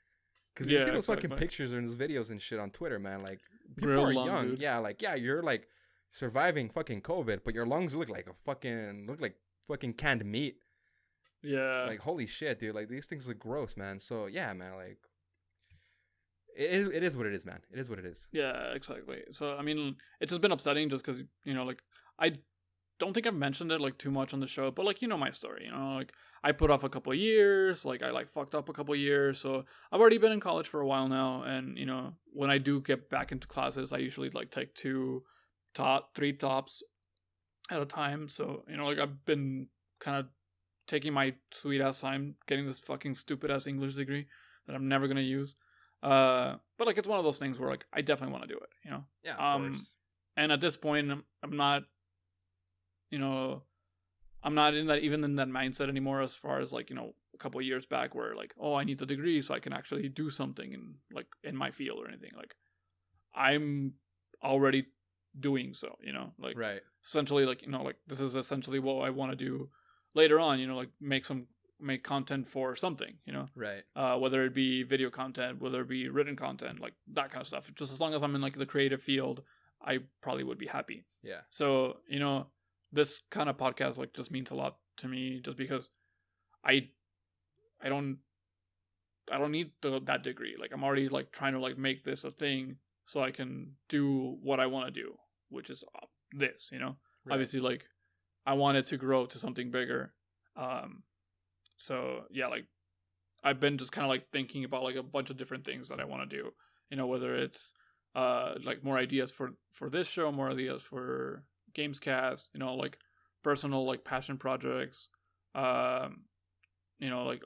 Because you see those fucking pictures and those videos and shit on Twitter, man. Like, people are young, dude. Yeah, like, yeah, you're, like, surviving fucking COVID, but your lungs look like fucking canned meat. Yeah. Like, holy shit, dude. Like, these things look gross, man. So yeah, man, like, it is what it is, man. It is what it is. Yeah, exactly. So I mean, it's just been upsetting just because, like, I don't think I've mentioned it, like, too much on the show, but, like, my story, like, I put off a couple of years, like, I, like, fucked up a couple of years, so I've already been in college for a while now, and, when I do get back into classes, I usually, like, take 3 tops at a time, so, like, I've been kind of taking my sweet ass time getting this fucking stupid ass English degree that I'm never gonna use, but, like, it's one of those things where, like, I definitely want to do it, Yeah, of course. And at this point, I'm not, I'm not in that mindset anymore as far as, like, a couple of years back where like, oh, I need the degree so I can actually do something in my field or anything. Like, I'm already doing so, like, right. Essentially, like, like, this is essentially what I want to do later on, like make content for something, right. Whether it be video content, whether it be written content, like that kind of stuff. Just as long as I'm in like the creative field, I probably would be happy. Yeah. So, this kind of podcast like just means a lot to me, just because I don't need that degree. Like, I'm already like trying to like make this a thing so I can do what I want to do, which is this, Right. Obviously, like, I want it to grow to something bigger. So yeah, like, I've been just kind of like thinking about like a bunch of different things that I want to do, whether it's like more ideas for this show, more ideas for Gamescast, like personal like passion projects, like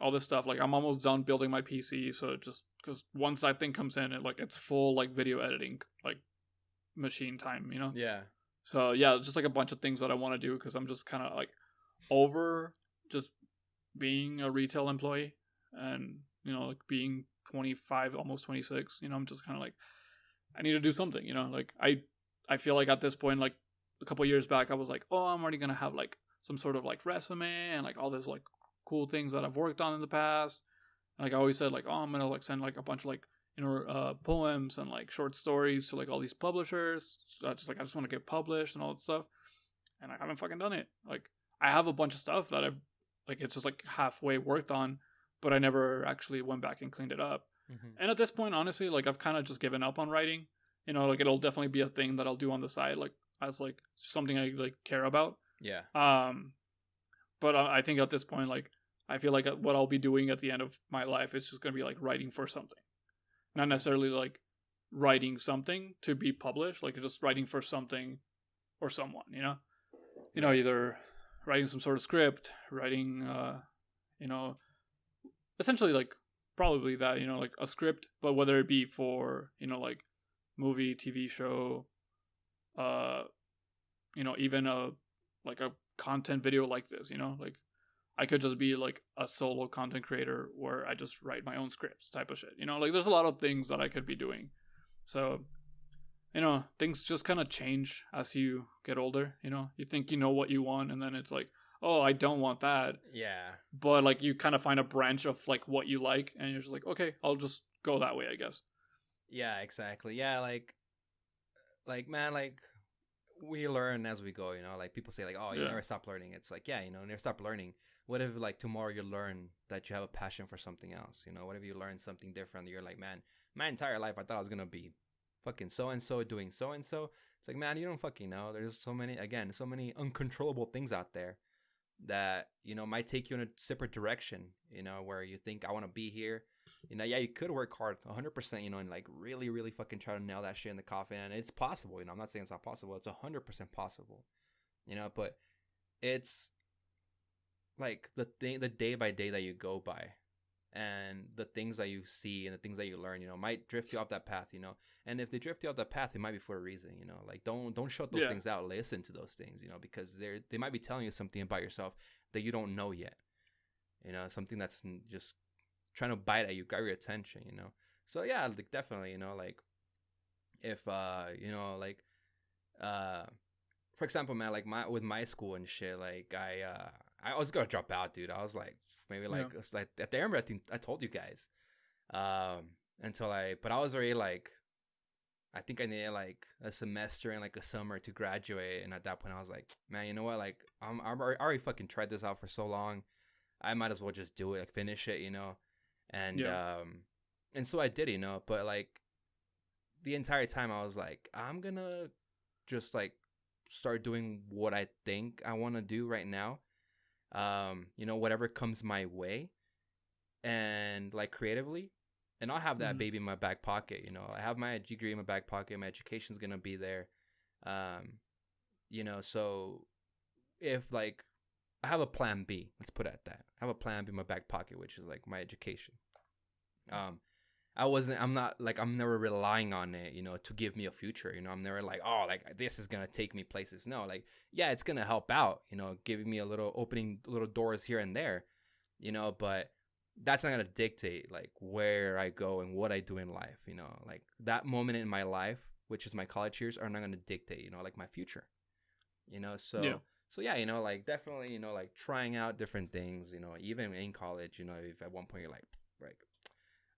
all this stuff. Like, I'm almost done building my PC, so just because once that thing comes in, it's full like video editing like machine time, Yeah. So yeah, just like a bunch of things that I want to do, because I'm just kind of like over just being a retail employee, and like being 25, almost 26. I'm just kind of like, I need to do something. Like, I feel like at this point, like a couple years back, I was like, oh, I'm already gonna have like some sort of like resume and like all this like cool things that I've worked on in the past. And, like, I always said like, oh, I'm gonna like send like a bunch of like poems and like short stories to like all these publishers. I just want to get published and all that stuff, and I haven't fucking done it. Like, I have a bunch of stuff that I've like, it's just like halfway worked on, but I never actually went back and cleaned it up. Mm-hmm. And at this point, honestly, like, I've kind of just given up on writing. Like, it'll definitely be a thing that I'll do on the side, like as like something I like care about. Yeah. But I think at this point, like, I feel like what I'll be doing at the end of my life is just gonna be like writing for something. Not necessarily like writing something to be published, like just writing for something or someone, either writing some sort of script, writing, essentially like probably that, like a script, but whether it be for, like movie, TV show, even a content video like this, like, I could just be like a solo content creator where I just write my own scripts type of shit. Like, there's a lot of things that I could be doing. So, things just kind of change as you get older. You think you know what you want, and then it's like, oh, I don't want that. Yeah. But like, you kind of find a branch of like what you like, and you're just like, okay, I'll just go that way, I guess. Yeah, exactly. Yeah, like man, like, we learn as we go. Like, people say like, oh, you never stop learning. It's like, yeah, never stop learning. What if like tomorrow you learn that you have a passion for something else? What if you learn something different? You're like, man, my entire life I thought I was gonna be fucking so and so doing so and so. It's like, man, you don't fucking know. There's so many uncontrollable things out there that might take you in a separate direction. Where you think, I want to be here. Yeah, you could work hard 100%. And like really, really fucking try to nail that shit in the coffin, and it's possible. I'm not saying it's not possible. It's 100% possible. But it's like the day by day that you go by, and the things that you see and the things that you learn, might drift you off that path, and if they drift you off that path, it might be for a reason, like, don't shut those things out. Listen to those things, because they might be telling you something about yourself that you don't know yet, something that's just trying to bite at you, grab your attention, so yeah, like, definitely, like, if for example, man, like, with my school and shit, like, I was gonna drop out, dude. I was like, maybe like, it's like at the end, I think I told you guys, but I was already like, I think I needed like a semester and like a summer to graduate, and at that point I was like, man, you know what? Like, I already fucking tried this out for so long, I might as well just do it, like, finish it, and so I did, but like the entire time I was like, I'm gonna just like start doing what I think I want to do right now. Whatever comes my way, and like creatively, and I'll have that baby in my back pocket. I have my degree in my back pocket. My education's gonna be there. So if like I have a plan B, let's put it at that. I have a plan B in my back pocket, which is like my education. I'm never relying on it, to give me a future. I'm never like, oh, like, this is going to take me places. No, like, yeah, it's going to help out, giving me opening little doors here and there, but that's not gonna dictate like where I go and what I do in life. You know, like that moment in my life, which is my college years, are not gonna dictate, you know, like my future. You know, so yeah, you know, like definitely, you know, like trying out different things. You know, even in college, you know, if at one point you're like,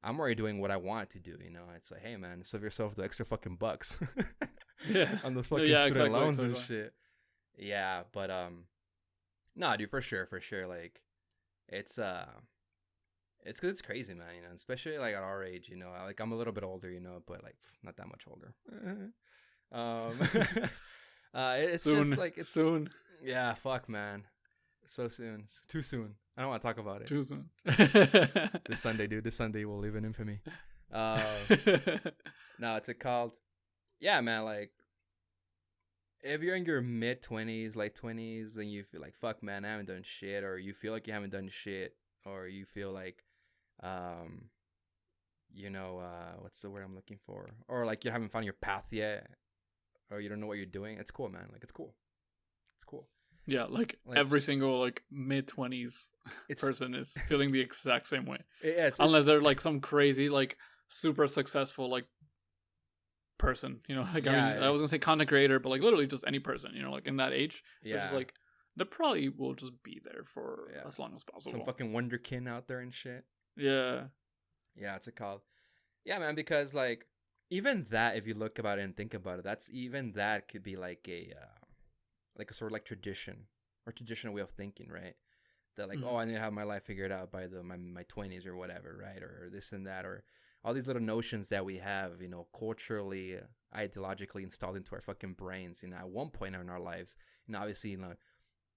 I'm already doing what I want to do. You know, it's like, hey man, save yourself the extra fucking bucks. Yeah. On those fucking student loans and shit. Yeah, but no, dude, for sure. Like, it's because it's crazy, man. You know, especially like at our age. You know, like I'm a little bit older, you know, but like not that much older. It's soon. Just like it's soon. Yeah, fuck, man. So soon. It's too soon. I don't want to talk about it. Too soon. This Sunday, dude. This Sunday will live in infamy. No, it's called. Yeah, man. Like, if you're in your mid 20s, late 20s, and you feel like, fuck, man, I haven't done shit, or you feel like you haven't done shit, or you feel like, you know, what's the word I'm looking for? Or like you haven't found your path yet, or you don't know what you're doing. It's cool, man. Like, it's cool. It's cool. Yeah, like every single like mid-20s person is feeling the exact same way. Yeah, unless they're like some crazy like super successful like person, you know, like I was gonna say content creator, but like literally just any person, you know, like in that age, just like they probably will just be there for as long as possible. Some fucking wonderkin out there and shit. Yeah, it's called. Yeah, man, because like even that, if you look about it and think about it, that could be like a sort of like tradition or traditional way of thinking, right? That like, oh, I need to have my life figured out by my 20s or whatever, right? Or this and that, or all these little notions that we have, you know, culturally, ideologically installed into our fucking brains, you know, at one point in our lives. You know,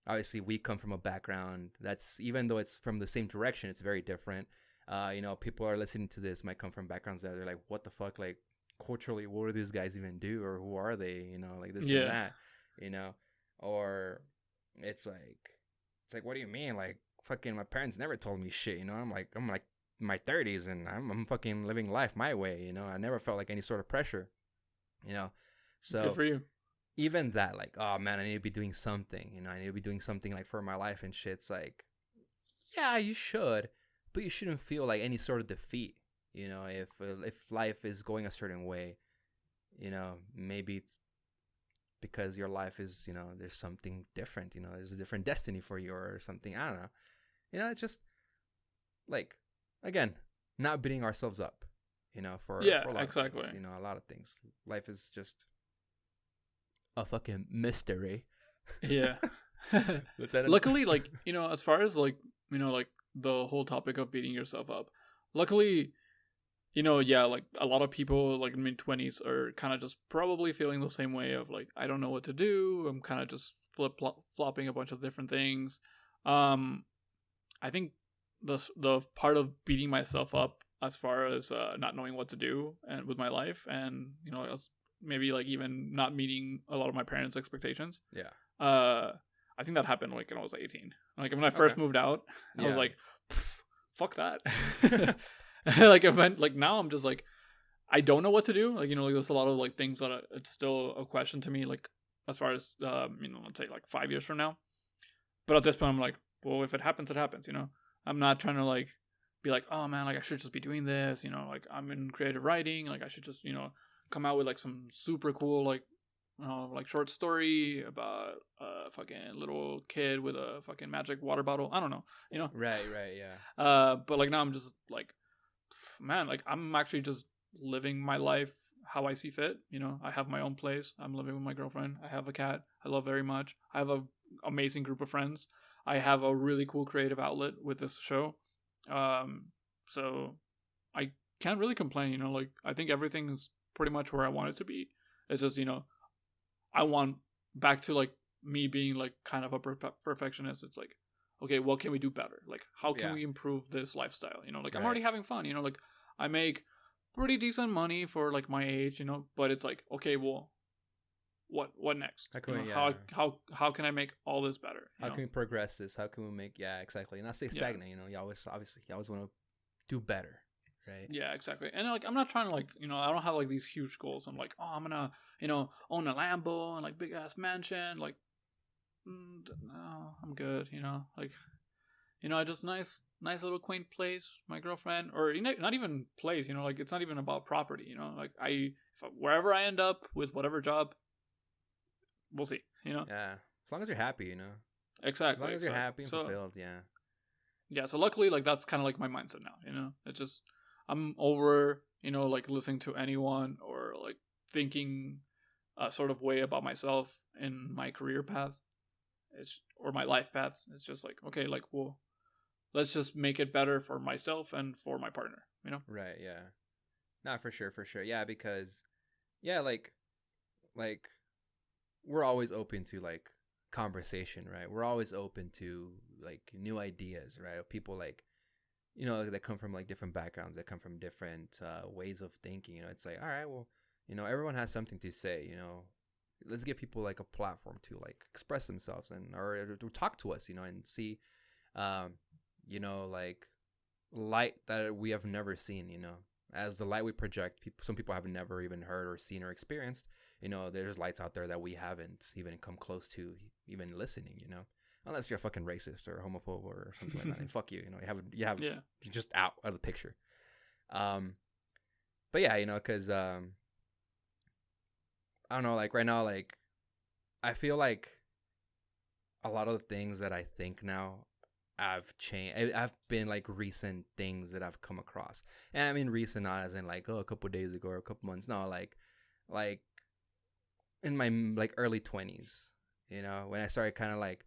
obviously we come from a background that's, even though it's from the same direction, it's very different. You know, people are listening to this might come from backgrounds that they're like, what the fuck, like culturally, what do these guys even do, or who are they? You know, like this and that, you know. Or it's like, what do you mean? Like, fucking my parents never told me shit, you know? I'm like in my 30s and I'm fucking living life my way, you know? I never felt like any sort of pressure, you know? So good for you. Even that, like, oh man, I need to be doing something, you know? I need to be doing something like for my life and shit. It's like, yeah, you should, but you shouldn't feel like any sort of defeat, you know? If life is going a certain way, you know, maybe it's because your life is, you know, there's something different, you know, there's a different destiny for you or something. I don't know. You know, it's just like, again, not beating ourselves up, you know, for a lot exactly. of things, you know, a lot of things. Life is just a fucking mystery. Yeah. Luckily, like, you know, as far as like, you know, like the whole topic of beating yourself up, luckily, you know, like a lot of people like mid-20s are kind of just probably feeling the same way of like, I don't know what to do. I'm kind of just flopping a bunch of different things. I think the part of beating myself up as far as not knowing what to do and with my life, and you know, maybe like even not meeting a lot of my parents' expectations. Yeah. I think that happened like when I was 18. Like when I first moved out, I was like, fuck that. Like now I'm just like, I don't know what to do. Like, you know, like there's a lot of like things that it's still a question to me, like as far as you know, let's say like 5 years from now. But at this point I'm like, well, if it happens, it happens, you know. I'm not trying to like be like, oh man, like I should just be doing this, you know, like I'm in creative writing, like I should just, you know, come out with like some super cool like, you know, like short story about a fucking little kid with a fucking magic water bottle. I don't know, you know. Right, yeah. But like now I'm just like, man, like I'm actually just living my life how I see fit. You know, I have my own place. I'm living with my girlfriend. I have a cat I love very much. I have an amazing group of friends. I have a really cool creative outlet with this show. So I can't really complain, you know, like I think everything is pretty much where I want it to be. It's just, you know, I want back to like me being like kind of a perfectionist. It's like, okay, what can we do better? Like, how can we improve this lifestyle? You know, like I'm already having fun, you know, like I make pretty decent money for like my age, you know, but it's like, okay, well, what next? How can I make all this better? How can we progress this? How can we make, exactly. Not stay stagnant, you know, you always want to do better. Right. Yeah, exactly. And like, I'm not trying to like, you know, I don't have like these huge goals. I'm like, oh, I'm gonna, you know, own a Lambo and like big ass mansion. Like, no, I'm good. You know, like, you know, just nice nice little quaint place, my girlfriend, or not even place, like it's not even about property, like wherever I end up with whatever job, we'll see, Yeah, as long as you're happy, Exactly. As long as you're happy and fulfilled, yeah. Yeah, so luckily, like, that's kind of like my mindset now, It's just, I'm over, like, listening to anyone or, like, thinking a sort of way about myself in my career path, or my life path. It's just like, okay, like, well, let's just make it better for myself and for my partner, Right, yeah. Nah, for sure. Yeah, because, yeah, like, we're always open to, like, conversation, right? We're always open to, like, new ideas, right? Of people, like, that come from, like, different backgrounds, that come from different ways of thinking. It's like, all right, well, everyone has something to say. Let's give people, like, a platform to, like, express themselves or to talk to us, and see, like, light that we have never seen. As the light we project, some people have never even heard or seen or experienced. There's lights out there that we haven't even come close to even listening. Unless you're a fucking racist or homophobe or something like that. And fuck you. You're just out of the picture. But yeah, because I don't know, like right now, like I feel like a lot of the things that I think now I've changed. I've been like recent things that I've come across, and I mean recent, not as in like a couple days ago or a couple months. No, like in my like early 20s, when I started kind of like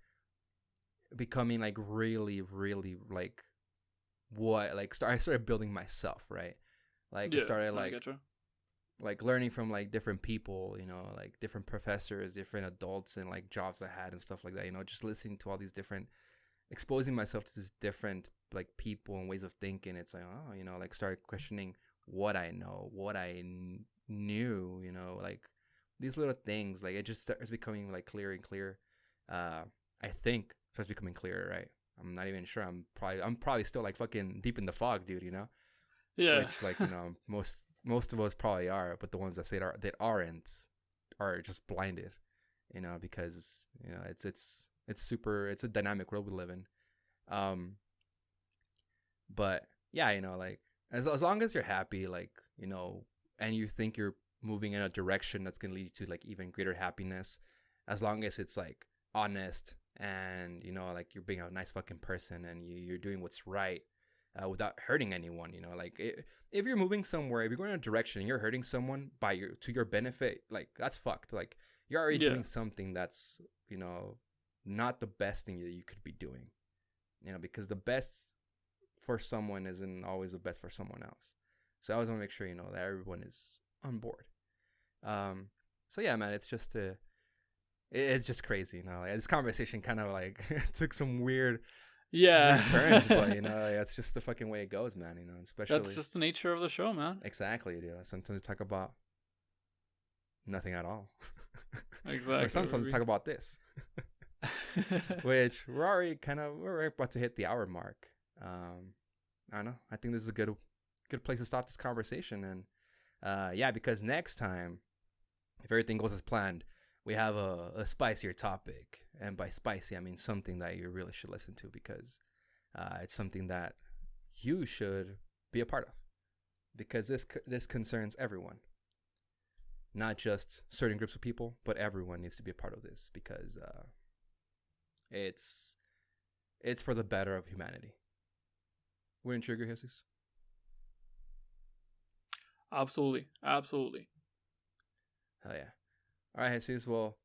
becoming like really, really like I started building myself, right? Like I started like learning from like different people, like different professors, different adults, and like jobs I had and stuff like that. Just listening to all these different, exposing myself to these different like people and ways of thinking. It's like, oh, like started questioning what I know, what I knew, like these little things. Like it just starts becoming like clearer and clearer. I think starts becoming clearer, right? I'm not even sure. I'm probably still like fucking deep in the fog, dude. Yeah. Which like most of us probably are, but the ones that say that aren't are just blinded, because it's a dynamic world we live in. But yeah, like as long as you're happy, like, and you think you're moving in a direction that's going to lead you to like even greater happiness, as long as it's like honest and, like you're being a nice fucking person and you're doing what's right, without hurting anyone, like if you're moving somewhere, if you're going in a direction and you're hurting someone to your benefit, like that's fucked. Like you're already doing something that's, not the best thing that you could be doing, because the best for someone isn't always the best for someone else. So I always want to make sure, that everyone is on board. So yeah, man, it's just crazy, like, this conversation kind of like took some weird turns, but it's just the fucking way it goes, man. Especially that's just the nature of the show, man. Exactly, dude. Sometimes we talk about nothing at all. Exactly. Or sometimes we talk about this. Which we're about to hit the hour mark. I don't know. I think this is a good place to stop this conversation. And because next time, if everything goes as planned, we have a spicier topic. And by spicy, I mean something that you really should listen to, because it's something that you should be a part of, because this concerns everyone, not just certain groups of people, but everyone needs to be a part of this, because it's for the better of humanity. Wouldn't you agree, Jesus? Absolutely. Hell yeah. All right, Jesus. Well,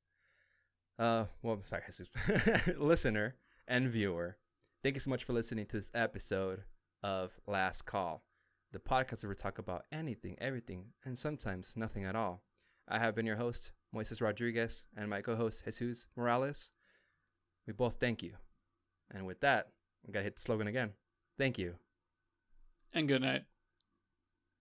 sorry, Jesus. Listener and viewer, thank you so much for listening to this episode of Last Call, the podcast where we talk about anything, everything, and sometimes nothing at all. I have been your host, Moises Rodriguez, and my co-host, Jesus Morales. We both thank you. And with that, we got to hit the slogan again. Thank you. And good night.